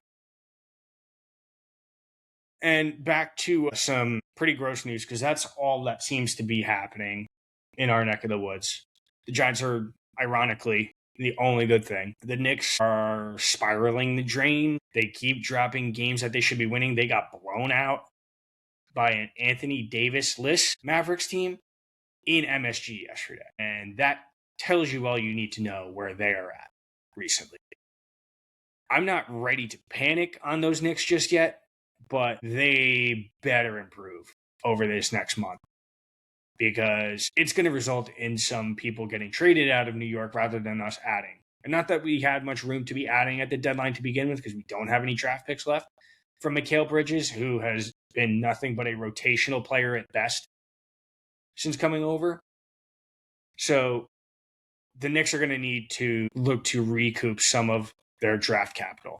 And back to some pretty gross news, because that's all that seems to be happening in our neck of the woods. The Giants are, ironically, the only good thing. The Knicks are spiraling the drain. They keep dropping games that they should be winning. They got blown out by an Anthony Davis-less Mavericks team in MSG yesterday. And that tells you all you need to know where they are at recently. I'm not ready to panic on those Knicks just yet, but they better improve over this next month, because it's going to result in some people getting traded out of New York rather than us adding. And not that we had much room to be adding at the deadline to begin with, because we don't have any draft picks left, from Mikal Bridges, who has been nothing but a rotational player at best since coming over. So the Knicks are going to need to look to recoup some of their draft capital,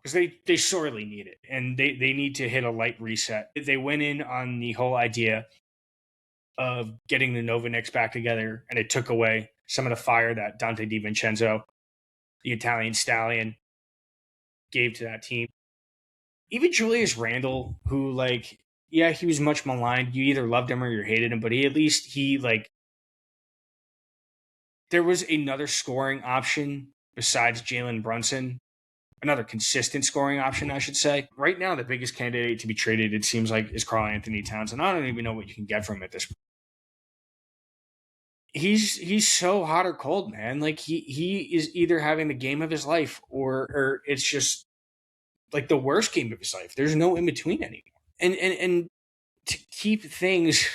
because they sorely need it, and they need to hit a light reset. They went in on the whole idea of getting the Nova Knicks back together, and it took away some of the fire that Dante DiVincenzo, the Italian stallion, gave to that team. Even Julius Randle, who, like, yeah, he was much maligned. You either loved him or you hated him, but there was another scoring option besides Jalen Brunson. Another consistent scoring option, I should say. Right now, the biggest candidate to be traded, it seems like, is Karl-Anthony Towns, and I don't even know what you can get from him at this point. He's so hot or cold, man. Like, he is either having the game of his life or it's just like the worst game of his life. There's no in between anymore. And to keep things,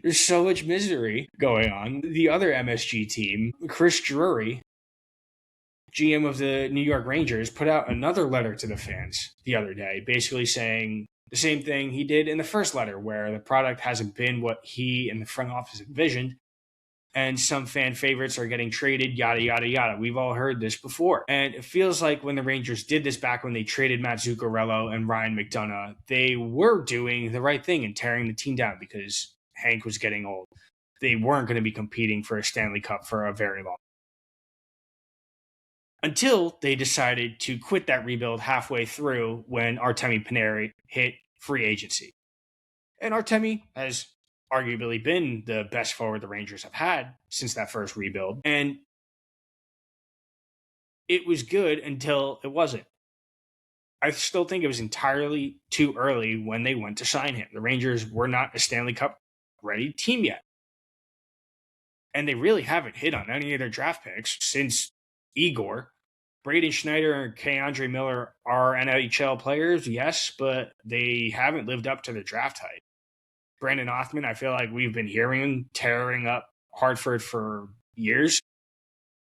there's so much misery going on. The other MSG team, Chris Drury, GM of the New York Rangers, put out another letter to the fans the other day, basically saying the same thing he did in the first letter, where the product hasn't been what he and the front office envisioned, and some fan favorites are getting traded, yada, yada, yada. We've all heard this before. And it feels like when the Rangers did this back when they traded Matt Zuccarello and Ryan McDonough, they were doing the right thing and tearing the team down because Hank was getting old. They weren't going to be competing for a Stanley Cup for a very long time. Until they decided to quit that rebuild halfway through when Artemi Panarin hit free agency. And Artemi has arguably been the best forward the Rangers have had since that first rebuild. And it was good until it wasn't. I still think it was entirely too early when they went to sign him. The Rangers were not a Stanley Cup ready team yet. And they really haven't hit on any of their draft picks since Igor. Braden Schneider and K'Andre Miller are NHL players, yes, but they haven't lived up to the draft hype. Brandon Othman, I feel like we've been hearing tearing up Hartford for years,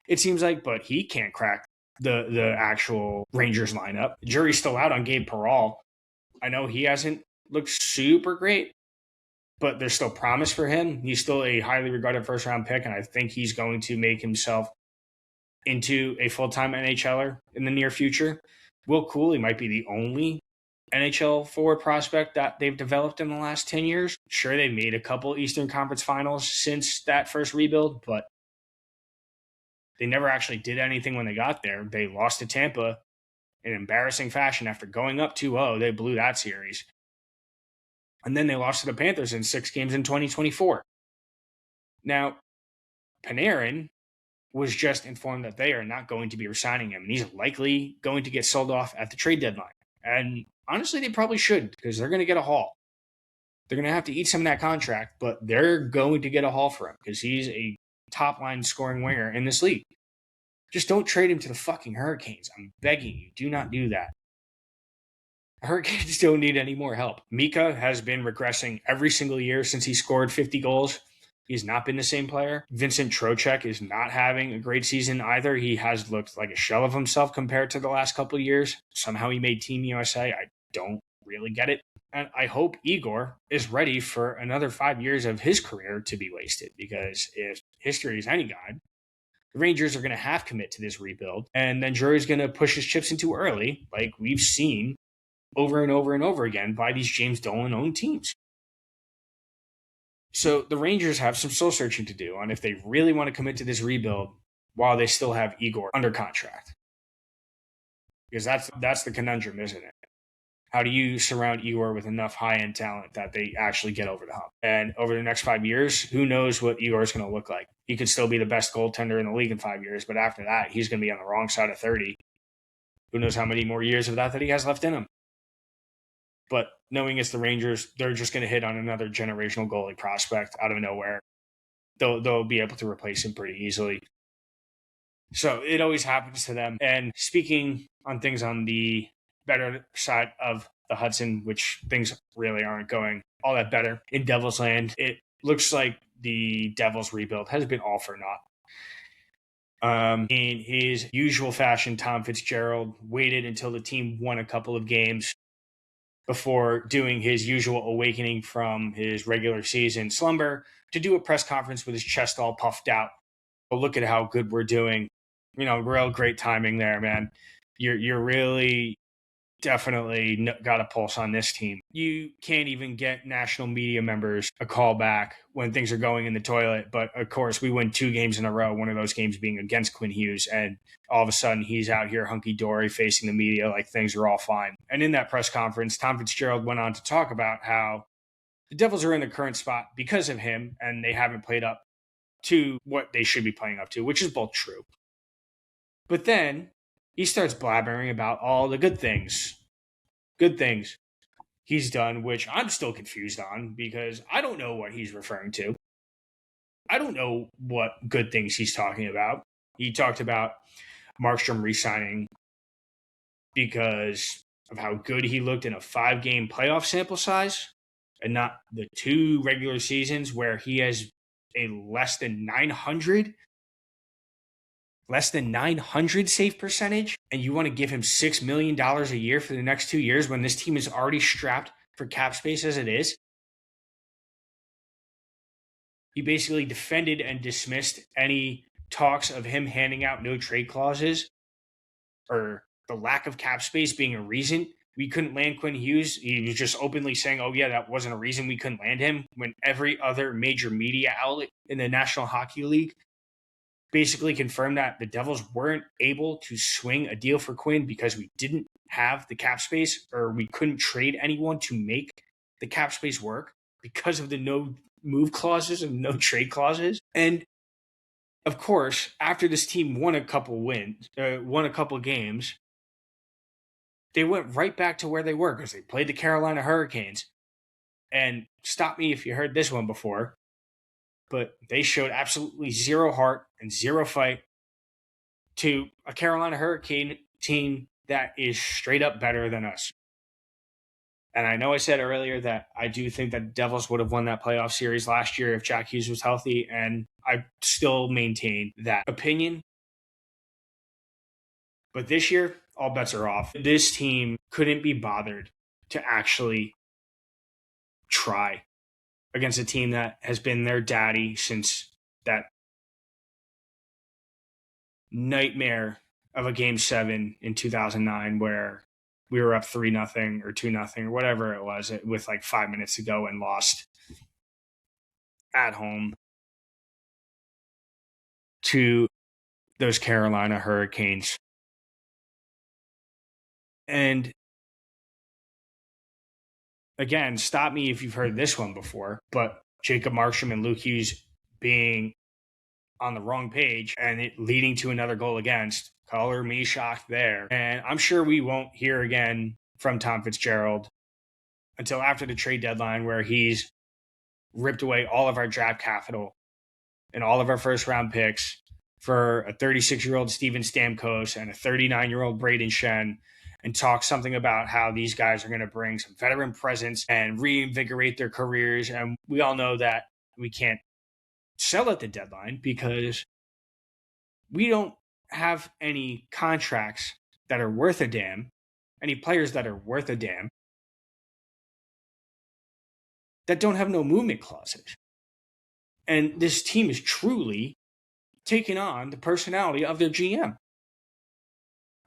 it seems like, but he can't crack the actual Rangers lineup. The jury's still out on Gabe Perreault. I know he hasn't looked super great, but there's still promise for him. He's still a highly regarded first-round pick, and I think he's going to make himself into a full-time NHLer in the near future. Will Cooley might be the only NHL forward prospect that they've developed in the last 10 years. Sure, they made a couple Eastern Conference finals since that first rebuild, but they never actually did anything when they got there. They lost to Tampa in embarrassing fashion after going up 2-0. They blew that series. And then they lost to the Panthers in 6 games in 2024. Now, Panarin was just informed that they are not going to be resigning him, and he's likely going to get sold off at the trade deadline. And honestly, they probably should, because they're going to get a haul. They're going to have to eat some of that contract, but they're going to get a haul for him because he's a top-line scoring winger in this league. Just don't trade him to the fucking Hurricanes. I'm begging you, do not do that. The Hurricanes don't need any more help. Mika has been regressing every single year since he scored 50 goals. He's not been the same player. Vincent Trocheck is not having a great season either. He has looked like a shell of himself compared to the last couple of years. Somehow he made Team USA. I don't really get it. And I hope Igor is ready for another 5 years of his career to be wasted, because if history is any guide, the Rangers are going to have to commit to this rebuild, and then Drury's going to push his chips in too early, like we've seen over and over and over again by these James Dolan-owned teams. So the Rangers have some soul searching to do on if they really want to commit to this rebuild while they still have Igor under contract. Because that's the conundrum, isn't it? How do you surround Igor with enough high-end talent that they actually get over the hump? And over the next 5 years, who knows what Igor is going to look like? He could still be the best goaltender in the league in 5 years, but after that, he's going to be on the wrong side of 30. Who knows how many more years of that he has left in him? But knowing it's the Rangers, they're just going to hit on another generational goalie prospect out of nowhere. They'll be able to replace him pretty easily. So it always happens to them. And speaking on things on the better side of the Hudson, which things really aren't going all that better in Devils land, it looks like the Devils rebuild has been all for naught. In his usual fashion, Tom Fitzgerald waited until the team won a couple of games before doing his usual awakening from his regular season slumber to do a press conference with his chest all puffed out. Oh, look at how good we're doing. Real great timing there, man. You're really definitely got a pulse on this team. You can't even get national media members a call back when things are going in the toilet. But of course, we win 2 games in a row, one of those games being against Quinn Hughes. And all of a sudden, he's out here hunky-dory facing the media like things are all fine. And in that press conference, Tom Fitzgerald went on to talk about how the Devils are in the current spot because of him, and they haven't played up to what they should be playing up to, which is both true. But then he starts blabbering about all the good things he's done, which I'm still confused on because I don't know what he's referring to. I don't know what good things he's talking about. He talked about Markstrom re-signing because of how good he looked in a 5-game playoff sample size and not the 2 regular seasons where he has a less than 900 less than 900 save percentage, and you want to give him $6 million a year for the next 2 years when this team is already strapped for cap space as it is? He basically defended and dismissed any talks of him handing out no trade clauses or the lack of cap space being a reason we couldn't land Quinn Hughes. He was just openly saying, oh, yeah, that wasn't a reason we couldn't land him, when every other major media outlet in the National Hockey League basically confirmed that the Devils weren't able to swing a deal for Quinn because we didn't have the cap space, or we couldn't trade anyone to make the cap space work because of the no move clauses and no trade clauses. And of course, after this team won a couple games, they went right back to where they were because they played the Carolina Hurricanes. And stop me if you heard this one before, but they showed absolutely zero heart and zero fight to a Carolina Hurricane team that is straight up better than us. And I know I said earlier that I do think that the Devils would have won that playoff series last year if Jack Hughes was healthy, and I still maintain that opinion. But this year, all bets are off. This team couldn't be bothered to actually try against a team that has been their daddy since that nightmare of a Game 7 in 2009 where we were up 3-0 or 2-0 or whatever it was with like 5 minutes to go and lost at home to those Carolina Hurricanes. And again, stop me if you've heard this one before, but Jacob Markstrom and Luke Hughes being on the wrong page and it leading to another goal against, color me shocked there. And I'm sure we won't hear again from Tom Fitzgerald until after the trade deadline, where he's ripped away all of our draft capital and all of our first round picks for a 36-year-old Steven Stamkos and a 39-year-old Braden Shen, and talk something about how these guys are going to bring some veteran presence and reinvigorate their careers. And we all know that we can't sell at the deadline because we don't have any contracts that are worth a damn, any players that are worth a damn, that don't have no movement clauses. And this team is truly taking on the personality of their GM.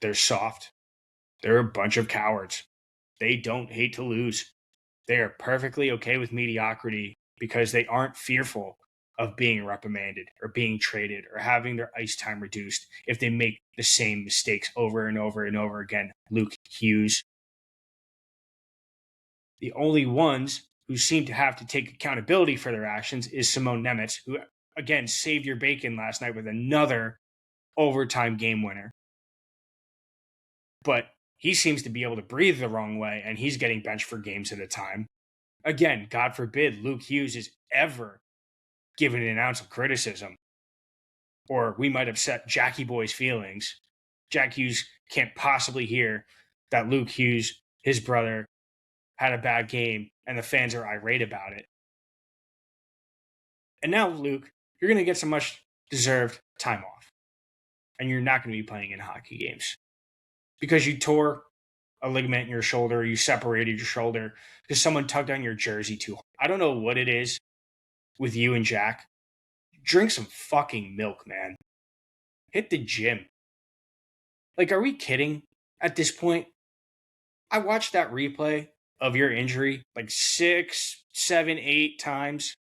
They're soft. They're a bunch of cowards. They don't hate to lose. They are perfectly okay with mediocrity because they aren't fearful of being reprimanded or being traded or having their ice time reduced if they make the same mistakes over and over and over again. Luke Hughes. The only ones who seem to have to take accountability for their actions is Simone Nemec, who, again, saved your bacon last night with another overtime game winner. But he seems to be able to breathe the wrong way, and he's getting benched for games at a time. Again, God forbid Luke Hughes is ever given an ounce of criticism, or we might upset Jackie Boy's feelings. Jack Hughes can't possibly hear that Luke Hughes, his brother, had a bad game, and the fans are irate about it. And now, Luke, you're going to get some much-deserved time off, and you're not going to be playing in hockey games because you tore a ligament in your shoulder, you separated your shoulder because someone tugged on your jersey too hard. I don't know what it is with you and Jack. Drink some fucking milk, man. Hit the gym. Like, are we kidding at this point? I watched that replay of your injury like 6, 7, 8 times.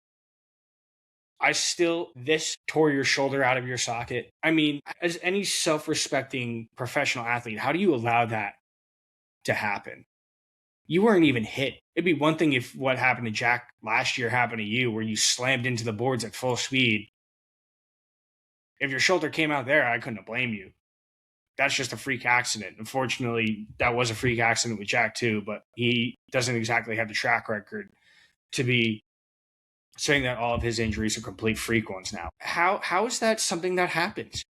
This tore your shoulder out of your socket. I mean, as any self-respecting professional athlete, how do you allow that to happen? You weren't even hit. It'd be one thing if what happened to Jack last year happened to you, where you slammed into the boards at full speed. If your shoulder came out there, I couldn't have blamed you. That's just a freak accident. Unfortunately, that was a freak accident with Jack too, but he doesn't exactly have the track record to be saying that all of his injuries are complete freak ones now. How is that something that happens?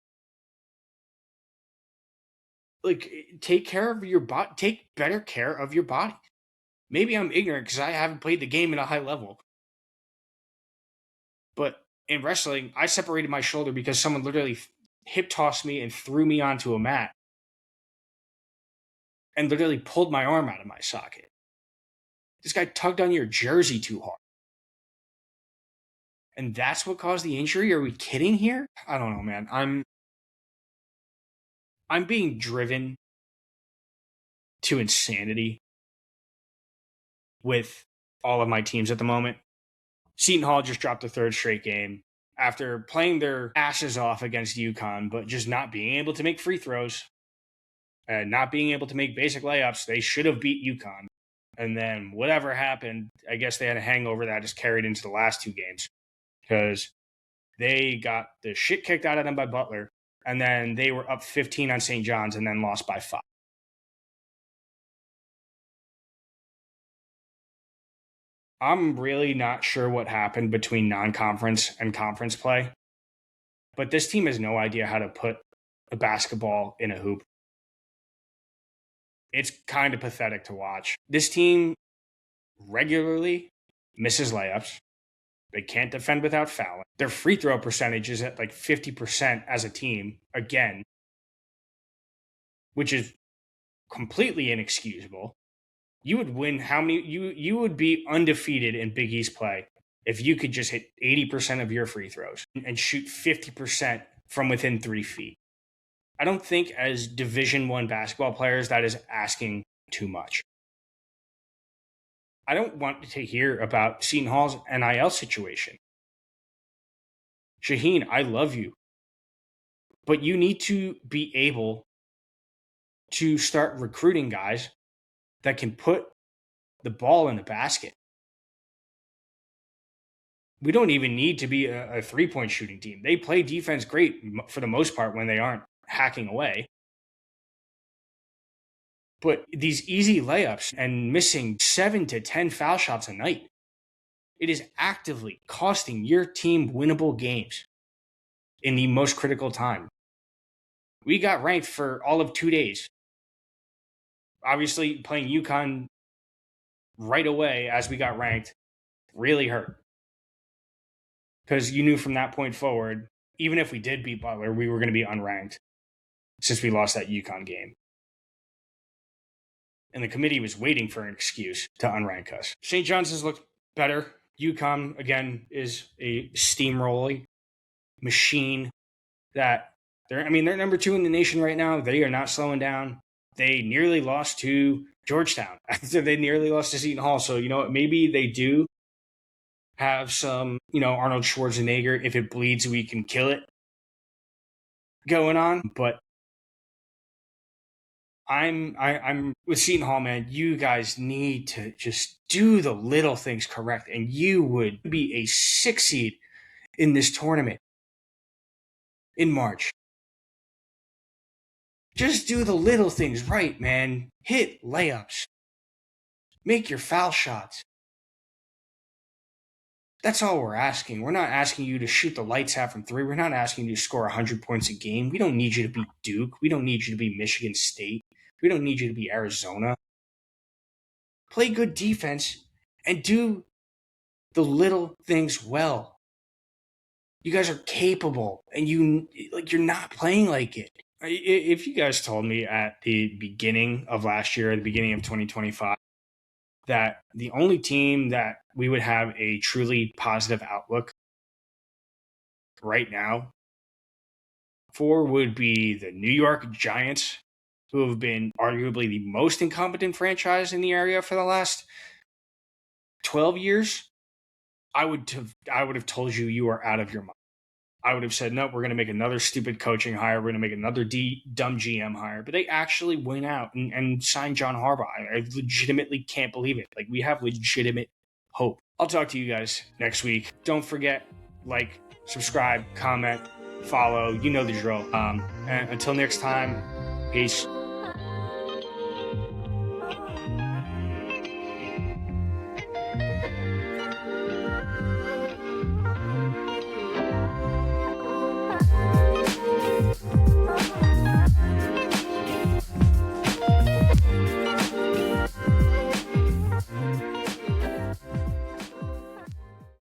Like, take care of your body. Take better care of your body. Maybe I'm ignorant because I haven't played the game at a high level. But in wrestling, I separated my shoulder because someone literally hip tossed me and threw me onto a mat and literally pulled my arm out of my socket. This guy tugged on your jersey too hard. And that's what caused the injury? Are we kidding here? I don't know, man. I'm being driven to insanity with all of my teams at the moment. Seton Hall just dropped the third straight game after playing their asses off against UConn, but just not being able to make free throws and not being able to make basic layups. They should have beat UConn. And then whatever happened, I guess they had a hangover that just carried into the last two games because they got the shit kicked out of them by Butler, and then they were up 15 on St. John's and then lost by 5. I'm really not sure what happened between non-conference and conference play, but this team has no idea how to put a basketball in a hoop. It's kind of pathetic to watch. This team regularly misses layups. They can't defend without fouling. Their free throw percentage is at like 50% as a team, again, which is completely inexcusable. You would win you would be undefeated in Big East play if you could just hit 80% of your free throws and shoot 50% from within 3 feet. I don't think as Division I basketball players that is asking too much. I don't want to hear about Seton Hall's NIL situation. Shaheen, I love you, but you need to be able to start recruiting guys that can put the ball in the basket. We don't even need to be a three-point shooting team. They play defense great for the most part when they aren't hacking away. But these easy layups and missing 7 to 10 foul shots a night, it is actively costing your team winnable games in the most critical time. We got ranked for all of 2 days. Obviously, playing UConn right away as we got ranked really hurt. Because you knew from that point forward, even if we did beat Butler, we were going to be unranked since we lost that UConn game. And the committee was waiting for an excuse to unrank us. St. John's has looked better. UConn, again, is a steamrolling machine that they're number 2 in the nation right now. They are not slowing down. They nearly lost to Georgetown after they nearly lost to Seton Hall. So, maybe they do have some, Arnold Schwarzenegger, if it bleeds, we can kill it going on. But I'm with Seton Hall, man. You guys need to just do the little things correct, and you would be a 6 seed in this tournament in March. Just do the little things right, man. Hit layups. Make your foul shots. That's all we're asking. We're not asking you to shoot the lights out from 3. We're not asking you to score 100 points a game. We don't need you to be Duke. We don't need you to be Michigan State. We don't need you to be Arizona. Play good defense and do the little things well. You guys are capable, and you're not playing like it. If you guys told me at the beginning of last year, at the beginning of 2025, that the only team that we would have a truly positive outlook right now for would be the New York Giants, who have been arguably the most incompetent franchise in the area for the last 12 years, I would have told you are out of your mind. I would have said, no, we're going to make another stupid coaching hire. We're going to make another dumb GM hire. But they actually went out and signed John Harbaugh. I legitimately can't believe it. We have legitimate hope. I'll talk to you guys next week. Don't forget, subscribe, comment, follow. You know the drill. And until next time, peace.